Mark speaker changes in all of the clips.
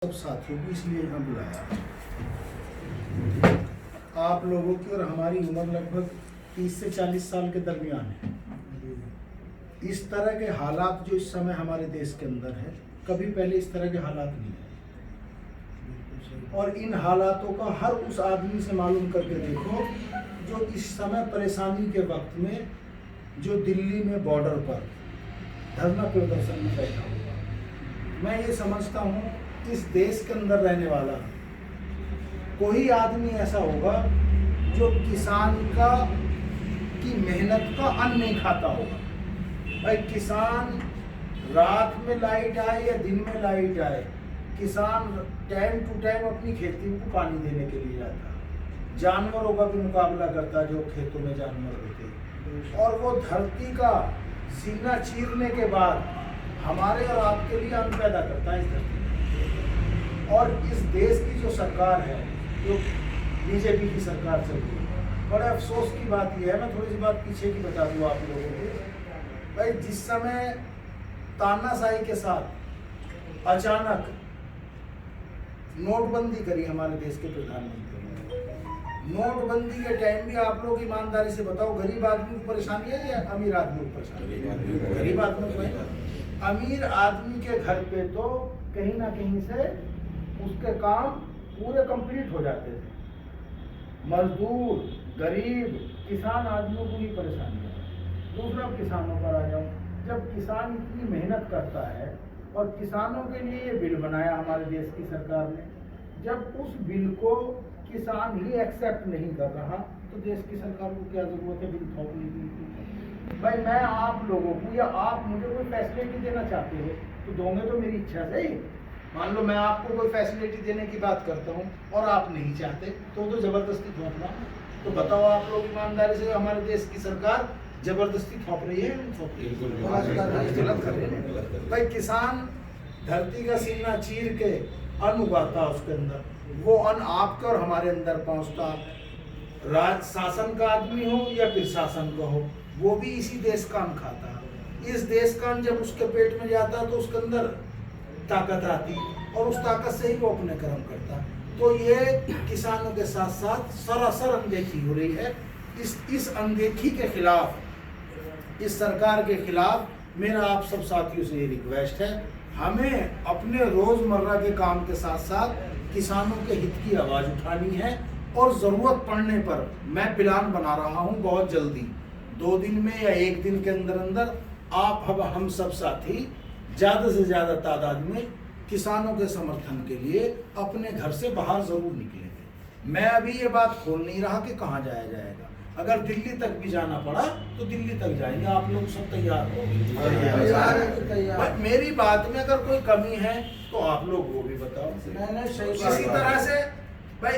Speaker 1: सब साथियों को इसलिए यहाँ बुलाया। आप लोगों की और हमारी उम्र लगभग 30 से 40 साल के दरमियान है। इस तरह के हालात जो इस समय हमारे देश के अंदर है, कभी पहले इस तरह के हालात नहीं है। और इन हालातों का हर उस आदमी से मालूम करके देखो जो इस समय परेशानी के वक्त में जो दिल्ली में बॉर्डर पर धरना प्रदर्शन में बैठा हुआ। मैं ये समझता हूँ इस देश के अंदर रहने वाला कोई आदमी ऐसा होगा जो किसान की मेहनत का अन्न नहीं खाता होगा। भाई किसान रात में लाइट आए या दिन में लाइट आए, किसान टाइम टू टाइम अपनी खेती को पानी देने के लिए जाता है। जानवरों का भी मुकाबला करता है जो खेतों में जानवर होते, और वो धरती का सीना चीरने के बाद हमारे और आपके लिए अन्न पैदा करता है इस धरती। और इस देश की जो सरकार है, जो बीजेपी की सरकार चल रही है, बड़े अफसोस की बात यह है, मैं थोड़ी सी बात पीछे की बता दूँ आप लोगों को। भाई जिस समय तानाशाही के साथ अचानक नोटबंदी करी हमारे देश के प्रधानमंत्री ने, नोटबंदी के टाइम भी आप लोग ईमानदारी से बताओ गरीब आदमी को परेशानी है या अमीर आदमी को परेशानी है? गरीब आदमी को है। अमीर आदमी के घर पे तो कहीं ना कहीं से उसके काम पूरे कंप्लीट हो जाते थे। मजदूर, गरीब, किसान आदमियों को ही परेशानी है। दूसरा किसानों पर आ जाऊं, जब किसान इतनी मेहनत करता है और किसानों के लिए ये बिल बनाया हमारे देश की सरकार ने, जब उस बिल को किसान ही एक्सेप्ट नहीं कर रहा तो देश की सरकार को क्या जरूरत है बिल थोपने की? भाई मैं आप लोगों को या आप मुझे कोई फैसिलिटी देना चाहते हो तो दोगे तो मेरी इच्छा से ही। मान लो मैं आपको कोई फैसिलिटी देने की बात करता हूँ और आप नहीं चाहते तो जबरदस्ती थोपना। तो बताओ आप लोग ईमानदारी से, हमारे देश की सरकार जबरदस्ती थोप रही है, गलत कर रही है। भाई किसान धरती का सीना चीर के अन्न उगाता उसके अंदर, वो अन्न आपके और हमारे अंदर पहुंचता। राज शासन का आदमी हो या फिर शासन का हो, वो भी इसी देश का अन्न खाता। इस देश का अन्न जब उसके पेट में जाता तो उसके अंदर ताकत आती और उस ताकत से ही वो अपने कर्म करता। तो ये किसानों के साथ साथ सरासर अनदेखी हो रही है। इस अनदेखी के खिलाफ, इस सरकार के खिलाफ मेरा आप सब साथियों से ये रिक्वेस्ट है, हमें अपने रोजमर्रा के काम के साथ साथ किसानों के हित की आवाज उठानी है। और जरूरत पड़ने पर मैं प्लान बना रहा हूँ बहुत जल्दी, 2 दिन में या 1 दिन के अंदर अंदर आप हम सब साथी ज़्यादा से ज़्यादा तादाद में किसानों के समर्थन के लिए अपने घर से बाहर जरूर निकलेंगे। मैं अभी ये बात खोल नहीं रहा कि कहाँ जाया जाएगा, अगर दिल्ली तक भी जाना पड़ा तो दिल्ली तक जाएंगे। आप लोग सब तैयार हो? मेरी बात में अगर कोई कमी है तो आप लोग वो भी बताओ। इसी तरह से भाई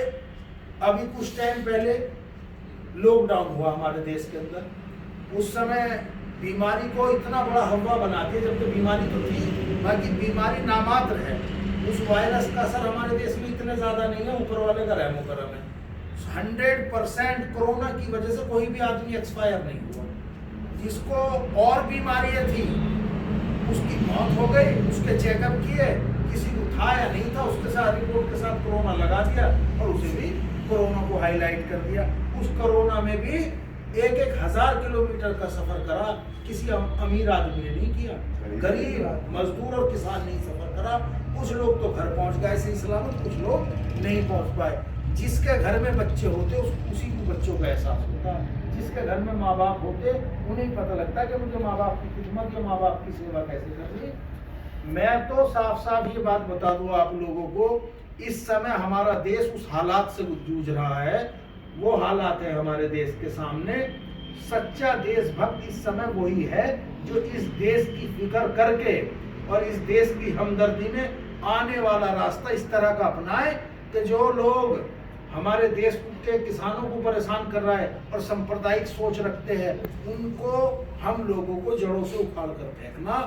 Speaker 1: अभी कुछ टाइम पहले लॉकडाउन हुआ हमारे देश के अंदर, उस समय बीमारी को इतना बड़ा हवा बना दिया, जब तो बीमारी तो थी, बाकी बीमारी नामात्र है। उस वायरस का असर हमारे देश में इतना ज्यादा नहीं है, ऊपर वाले का रहमो करम है। 100% कोरोना की वजह से कोई भी आदमी एक्सपायर नहीं हुआ। जिसको और बीमारियां थी उसकी मौत हो गई, उसके चेकअप किए, किसी को था या नहीं था, उसके साथ रिपोर्ट के साथ कोरोना लगा दिया और उसे भी कोरोना को हाईलाइट कर दिया। उस कोरोना में भी 1,000 किलोमीटर का सफर करा किसी अमीर आदमी ने नहीं किया, गरीब, मजदूर और किसान नहीं सफर करा। कुछ लोग तो घर पहुंच गए सही सलामत, कुछ लोग नहीं पहुंच पाए। जिसके घर में बच्चे होते उसी को बच्चों का एहसास होता, जिसके घर में माँ बाप होते उन्हें पता लगता कि मुझे माँ बाप की खिदमत या माँ बाप की सेवा कैसे करनी। मैं तो साफ साफ ये बात बता दूं आप लोगों को, इस समय हमारा देश उस हालात से जूझ रहा है। वो हालात है हमारे देश के सामने। सच्चा देशभक्त इस समय वही है जो इस देश की फिक्र करके और इस देश की हमदर्दी में आने वाला रास्ता इस तरह का अपनाए कि जो लोग हमारे देश के किसानों को परेशान कर रहा है और सांप्रदायिक सोच रखते हैं, उनको हम लोगों को जड़ों से उखाड़ कर फेंकना।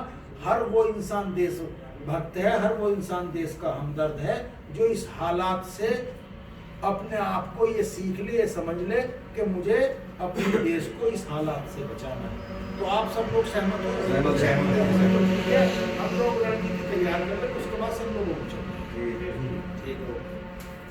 Speaker 1: हर वो इंसान देशभक्त है, हर वो इंसान देश का हमदर्द है जो इस हालात से अपने आप को ये सीख ले, ये समझ ले कि मुझे अपने देश को इस हालात से बचाना है। तो आप सब लोग सहमत हो? सहमत है। हम लोग रणनीति तैयार कर ले, उसके बाद सब लोग
Speaker 2: ये जो